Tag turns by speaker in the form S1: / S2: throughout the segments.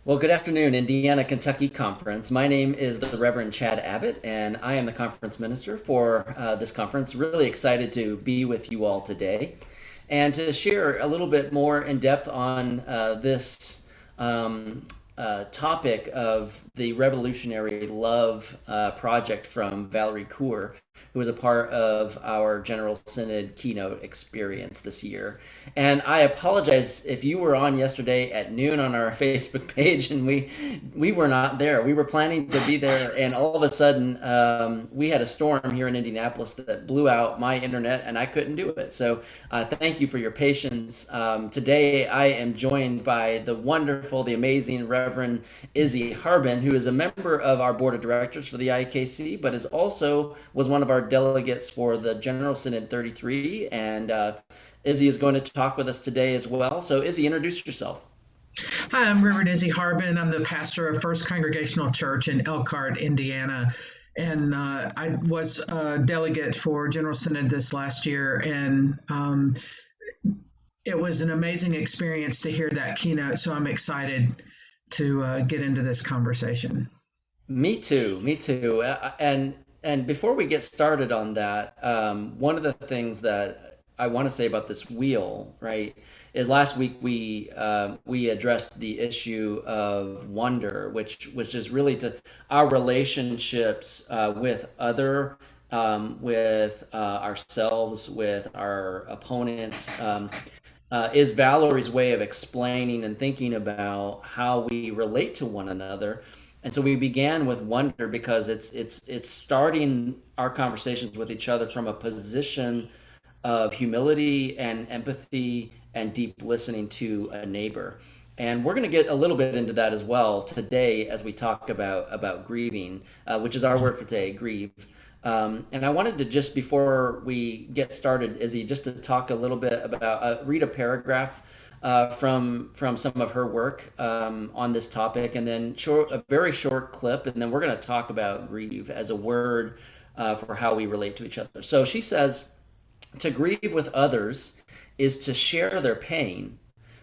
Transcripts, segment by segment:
S1: Well, good afternoon, Indiana Kentucky Conference. My name is the Reverend Chad Abbott, and I am the conference minister for this conference. Really excited to be with you all today and to share a little bit more in depth on this topic of the Revolutionary Love project from Valerie Kaur, who was a part of our General Synod keynote experience this year. And I apologize if you were on yesterday at noon on our Facebook page and we were not there. We were planning to be there, and all of a sudden we had a storm here in Indianapolis that blew out my internet, and I couldn't do it. So thank you for your patience. Today I am joined by the wonderful, the amazing Reverend Izzy Harbin, who is a member of our board of directors for the IKC, but is also was one of our delegates for the General Synod 33, and Izzy is going to talk with us today as well. So, Izzy, introduce yourself.
S2: Hi, I'm Reverend Izzy Harbin. I'm the pastor of First Congregational Church in Elkhart, Indiana. And I was a delegate for General Synod this last year. And it was an amazing experience to hear that keynote. So I'm excited to get into this conversation.
S1: Me too. Me too. And before we get started on that, one of the things that I want to say about this wheel, right, is last week we addressed the issue of wonder, which was just really to our relationships with other, with ourselves, with our opponents. Is Valerie's way of explaining and thinking about how we relate to one another. And so we began with wonder because it's starting our conversations with each other from a position of humility and empathy and deep listening to a neighbor. And we're going to get a little bit into that as well today as we talk about grieving, which is our word for today, grieve. And I wanted to just before we get started, Izzy, just to talk a little bit about read a paragraph from some of her work on this topic, and then a very short clip, and then we're going to talk about grieve as a word for how we relate to each other. So she says, to grieve with others is to share their pain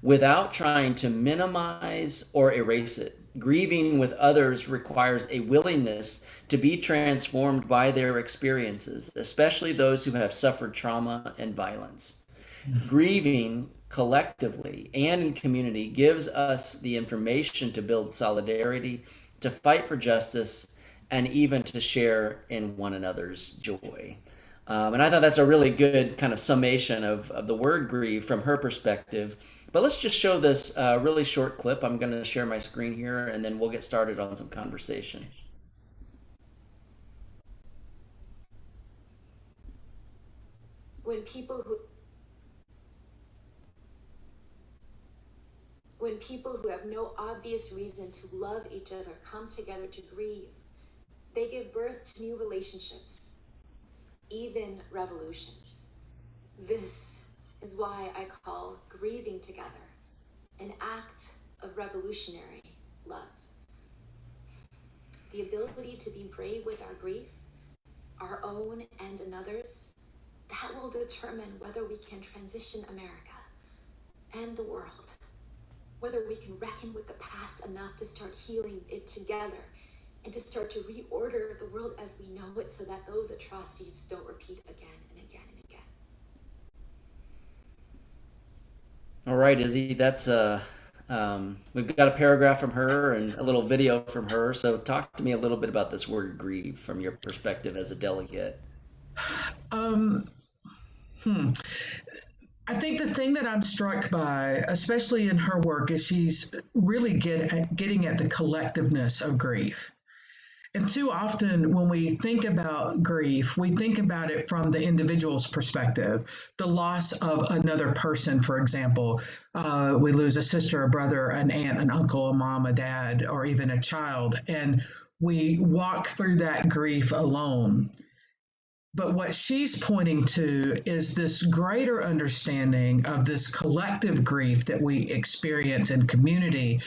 S1: without trying to minimize or erase it. Grieving with others requires a willingness to be transformed by their experiences, especially those who have suffered trauma and violence. Grieving collectively and in community gives us the information to build solidarity, to fight for justice, and even to share in one another's joy. And I thought that's a really good kind of summation of the word grieve from her perspective. But let's just show this really short clip. I'm going to share my screen here, and then we'll get started on some conversation.
S3: When people who when people who have no obvious reason to love each other come together to grieve, they give birth to new relationships, even revolutions. This is why I call grieving together an act of revolutionary love. The ability to be brave with our grief, our own and another's, that will determine whether we can transition America and the world, whether we can reckon with the past enough to start healing it together and to start to reorder the world as we know it so that those atrocities don't repeat again and again and again.
S1: All right, Izzy, we've got a paragraph from her and a little video from her. So talk to me a little bit about this word grieve from your perspective as a delegate.
S2: Um, hmm. I think the thing that I'm struck by, especially in her work, is she's really getting at the collectiveness of grief. And too often, when we think about grief, we think about it from the individual's perspective. The loss of another person, for example, we lose a sister, a brother, an aunt, an uncle, a mom, a dad, or even a child, and we walk through that grief alone. But what she's pointing to is this greater understanding of this collective grief that we experience in community.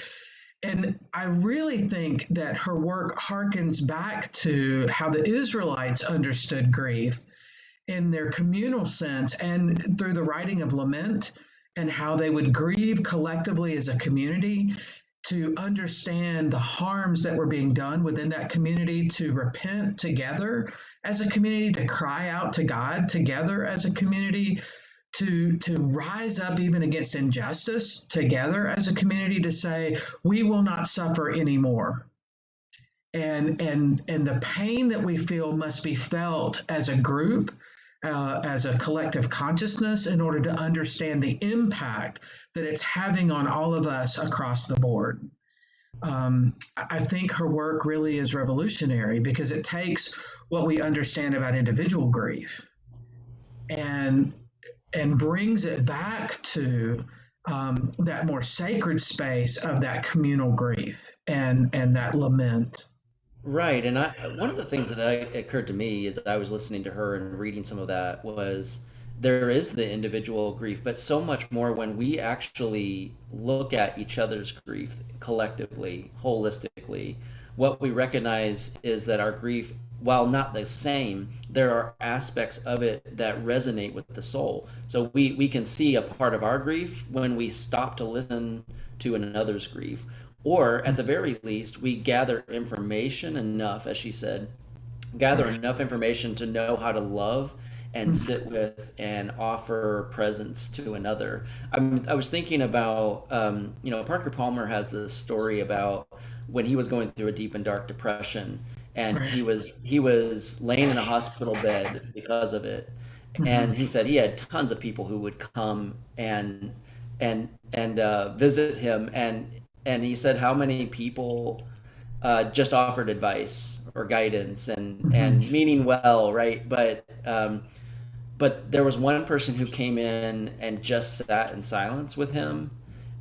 S2: And I really think that her work harkens back to how the Israelites understood grief in their communal sense and through the writing of lament and how they would grieve collectively as a community to understand the harms that were being done within that community, to repent together as a community, to cry out to God together as a community, to rise up even against injustice together as a community, to say we will not suffer anymore. And the pain that we feel must be felt as a group, as a collective consciousness, in order to understand the impact that it's having on all of us across the board. I think her work really is revolutionary because it takes what we understand about individual grief and brings it back to that more sacred space of that communal grief and that lament.
S1: Right, and one of the things that occurred to me as I was listening to her and reading some of that was there is the individual grief, but so much more when we actually look at each other's grief collectively, holistically. What we recognize is that our grief, while not the same, there are aspects of it that resonate with the soul. So we can see a part of our grief when we stop to listen to another's grief. Or at the very least, we gather information enough, as she said, gather enough information to know how to love and sit with and offer presence to another. I was thinking about, Parker Palmer has this story about when he was going through a deep and dark depression, and
S2: Right.
S1: he was laying in a hospital bed because of it,
S2: Mhm.
S1: and he said he had tons of people who would come and visit him, and he said how many people just offered advice or guidance
S2: Mhm.
S1: and meaning well, right? But there was one person who came in and just sat in silence with him,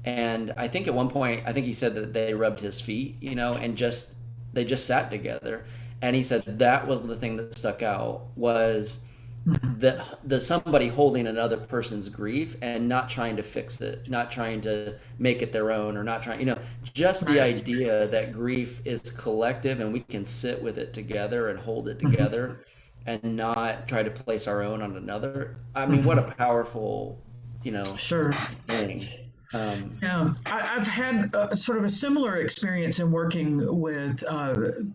S1: and I think at one point, I think he said that they rubbed his feet, and just they just sat together, and he said that was the thing that stuck out was
S2: Mhm.
S1: the somebody holding another person's grief and not trying to fix it, not trying to make it their own, or not trying, just the
S2: Right.
S1: idea that grief is collective and we can sit with it together and hold it
S2: Mhm.
S1: together and not try to place our own on another. I mean, what a
S2: Mhm.
S1: powerful, you know,
S2: Sure.
S1: thing.
S2: Yeah, I've had sort of a similar experience in working with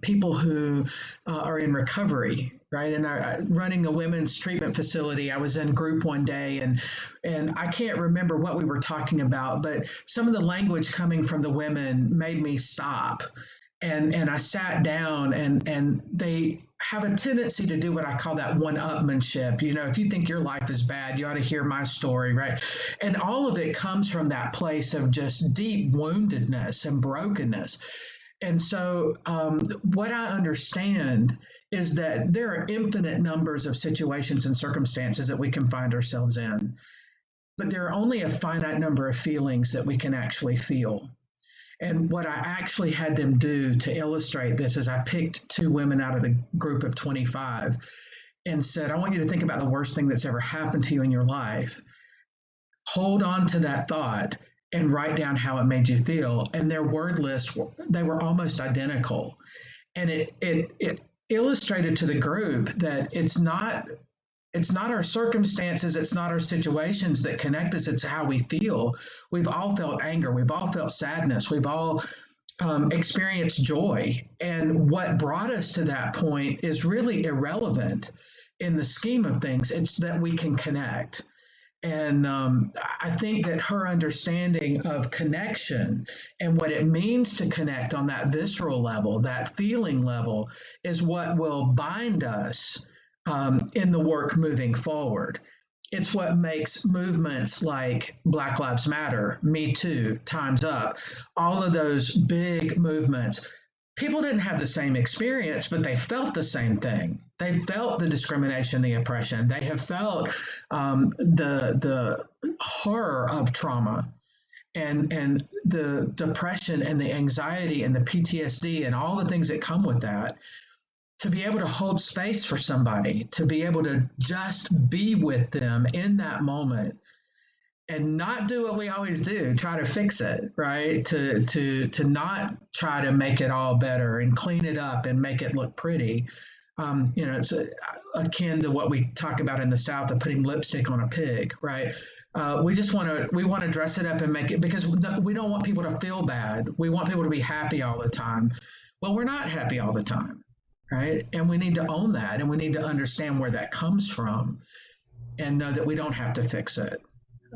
S2: people who are in recovery, right? And running a women's treatment facility, I was in group one day, and I can't remember what we were talking about, but some of the language coming from the women made me stop, and I sat down, and they have a tendency to do what I call that one-upmanship. If you think your life is bad, you ought to hear my story, right? And all of it comes from that place of just deep woundedness and brokenness. And so, what I understand is that there are infinite numbers of situations and circumstances that we can find ourselves in, but there are only a finite number of feelings that we can actually feel. And what I actually had them do to illustrate this is I picked two women out of the group of 25 and said, I want you to think about the worst thing that's ever happened to you in your life. Hold on to that thought and write down how it made you feel. And their word lists, they were almost identical. And it illustrated to the group that it's not our circumstances, it's not our situations that connect us, it's how we feel. We've all felt anger, we've all felt sadness, we've all experienced joy. And what brought us to that point is really irrelevant in the scheme of things. It's that we can connect. And I think that her understanding of connection and what it means to connect on that visceral level, that feeling level, is what will bind us in the work moving forward. It's what makes movements like Black Lives Matter, Me Too, Time's Up, all of those big movements. People didn't have the same experience, but they felt the same thing. They felt the discrimination, the oppression. They have felt the horror of trauma and the depression and the anxiety and the PTSD and all the things that come with that. To be able to hold space for somebody, to be able to just be with them in that moment and not do what we always do, try to fix it, right? To not try to make it all better and clean it up and make it look pretty, It's akin to what we talk about in the South of putting lipstick on a pig, right? We want to dress it up and make it because we don't want people to feel bad. We want people to be happy all the time. Well, we're not happy all the time, right? And we need to own that, and we need to understand where that comes from, and know that we don't have to fix it.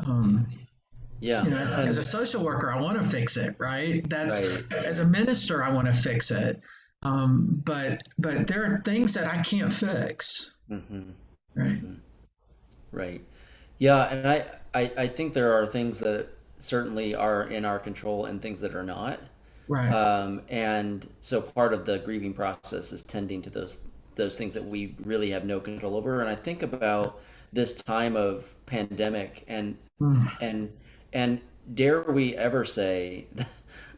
S2: Um,
S1: Yeah.
S2: as a
S1: And
S2: social worker, I want to fix it, right? That's
S1: right.
S2: as a minister, I want to fix it. But there are things that I can't fix,
S1: Hmm.
S2: right?
S1: Right. Yeah, and I think there are things that certainly are in our control and things that are not.
S2: Right.
S1: And so part of the grieving process is tending to those things that we really have no control over. And I think about this time of pandemic
S2: Mm,
S1: and and dare we ever say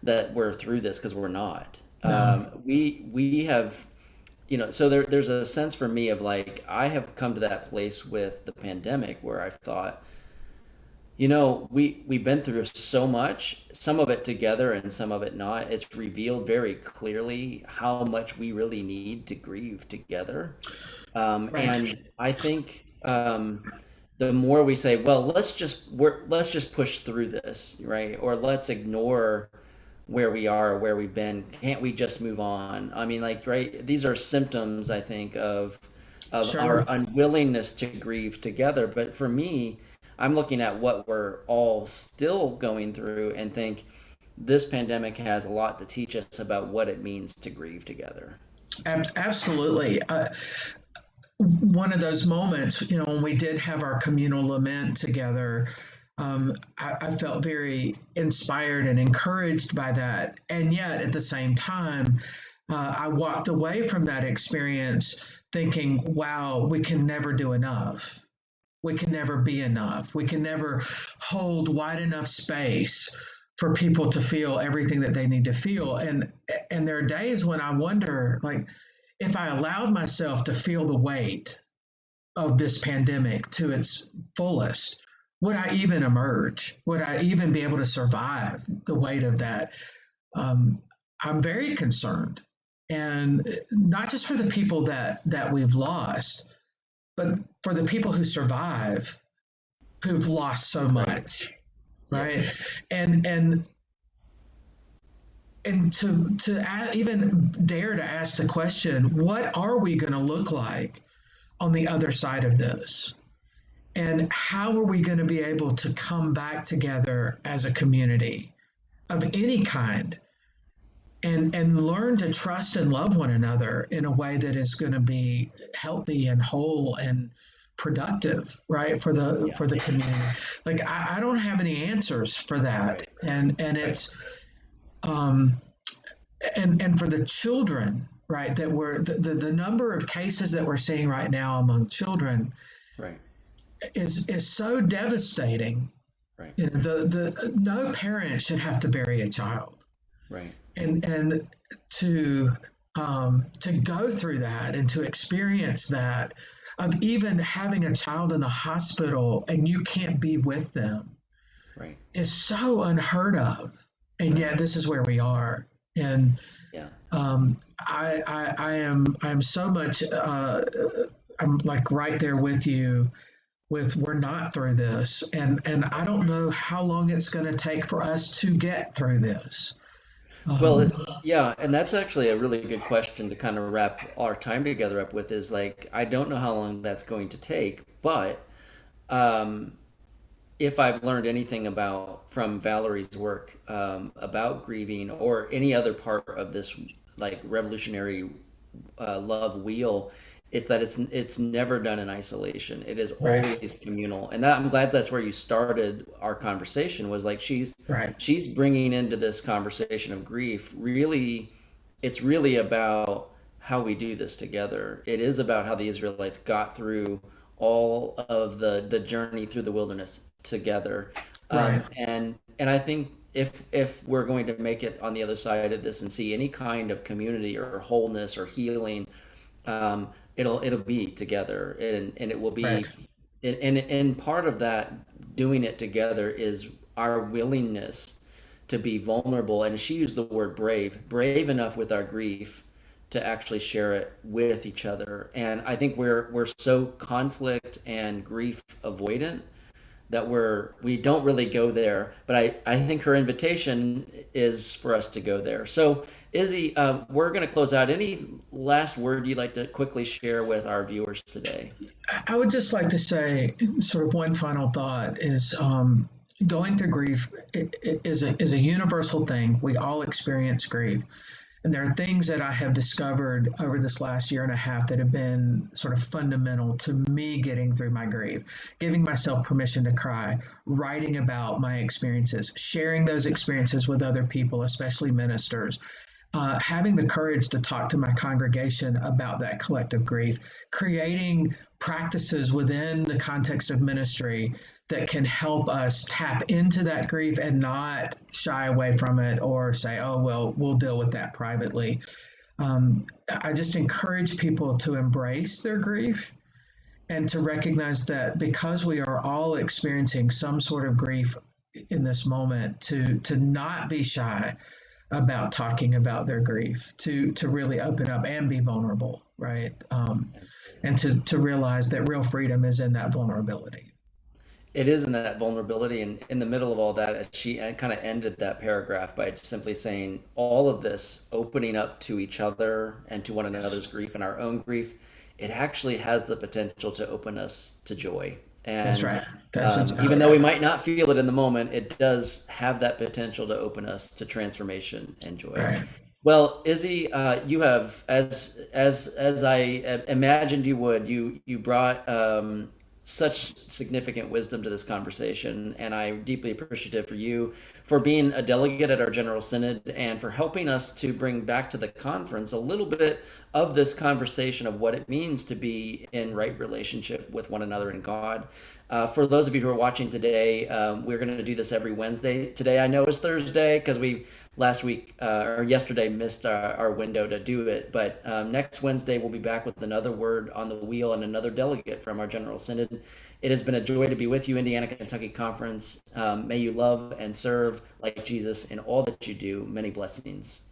S1: that we're through this because we're not.
S2: no.
S1: We have, so there's a sense for me of like I have come to that place with the pandemic where I've thought, we've been through so much, some of it together and some of it not. It's revealed very clearly how much we really need to grieve together.
S2: Right.
S1: And I think the more we say, well, let's just push through this, right? Or let's ignore where we are, where we've been. Can't we just move on? I mean, like, right? These are symptoms, I think, of our
S2: Sure.
S1: unwillingness to grieve together. But for me, I'm looking at what we're all still going through and think this pandemic has a lot to teach us about what it means to grieve together.
S2: Absolutely. One of those moments, when we did have our communal lament together, I felt very inspired and encouraged by that. And yet, at the same time, I walked away from that experience thinking, wow, we can never do enough. We can never be enough. We can never hold wide enough space for people to feel everything that they need to feel. And there are days when I wonder, like, if I allowed myself to feel the weight of this pandemic to its fullest, would I even emerge? Would I even be able to survive the weight of that? Um, I'm very concerned, and not just for the people that we've lost, but for the people who survive, who've lost so
S1: Right.
S2: much, right?
S1: Yes.
S2: And to even dare to ask the question, what are we going to look like on the other side of this? And how are we going to be able to come back together as a community of any kind and learn to trust and love one another in a way that is going to be healthy and whole and productive, right, for the
S1: Yeah.
S2: community? Like I don't have any answers for that,
S1: Right.
S2: and
S1: Right.
S2: it's um, and for the children, right, that we're the number of cases that we're seeing right now among children
S1: Right.
S2: is so devastating.
S1: Right.
S2: The no parent should have to bury a child,
S1: Right.
S2: and to go through that and to experience that of even having a child in the hospital and you can't be with them
S1: Right.
S2: is so unheard of, and
S1: Right.
S2: yet this is where we are. And
S1: Yeah.
S2: I am so much I'm like right there with you with we're not through this, and I don't know how long it's going to take for us to get through this.
S1: Well,
S2: um,
S1: yeah, and that's actually a really good question to kind of wrap our time together up with is like, I don't know how long that's going to take, but um, if I've learned anything about from Valerie's work about grieving or any other part of this like revolutionary love wheel, it's that it's never done in isolation. It is
S2: right,
S1: always communal, and that I'm glad that's where you started our conversation was like
S2: right,
S1: she's bringing into this conversation of grief. Really, it's really about how we do this together. It is about how the Israelites got through all of the journey through the wilderness together,
S2: right,
S1: and I think if we're going to make it on the other side of this and see any kind of community or wholeness or healing, um, it'll be together, and it will
S2: right,
S1: be, and part of that doing it together is our willingness to be vulnerable. And she used the word brave enough with our grief to actually share it with each other. And I think we're so conflict and grief avoidant that we don't really go there. But I think her invitation is for us to go there. So Izzy, we're going to close out. Any last word you'd like to quickly share with our viewers today?
S2: I would just like to say, sort of one final thought is going through grief is a universal thing. We all experience grief. And there are things that I have discovered over this last year and a half that have been sort of fundamental to me getting through my grief, giving myself permission to cry, writing about my experiences, sharing those experiences with other people, especially ministers, having the courage to talk to my congregation about that collective grief, creating practices within the context of ministry that can help us tap into that grief and not shy away from it or say, oh, well, we'll deal with that privately. I just encourage people to embrace their grief and to recognize that because we are all experiencing some sort of grief in this moment, to not be shy about talking about their grief, to really open up and be vulnerable, right? And to realize that real freedom is in that vulnerability.
S1: It is in that vulnerability, and in the middle of all that, she kind of ended that paragraph by simply saying, all of this opening up to each other and to one
S2: Yes,
S1: another's grief and our own grief, it actually has the potential to open us to joy.
S2: that's
S1: And
S2: right. That's
S1: even
S2: exactly
S1: though we
S2: right.
S1: might not feel it in the moment, it does have that potential to open us to transformation and joy.
S2: Right.
S1: Well, Izzy, you have, as I imagined you would, you brought such significant wisdom to this conversation, and I'm deeply appreciative for you for being a delegate at our General Synod and for helping us to bring back to the conference a little bit of this conversation of what it means to be in right relationship with one another and God. For those of you who are watching today, we're going to do this every Wednesday. Today I know is Thursday because we last week or yesterday missed our window to do it. But next Wednesday we'll be back with another word on the wheel and another delegate from our General Synod. It has been a joy to be with you, Indiana Kentucky Conference. May you love and serve like Jesus in all that you do. Many blessings.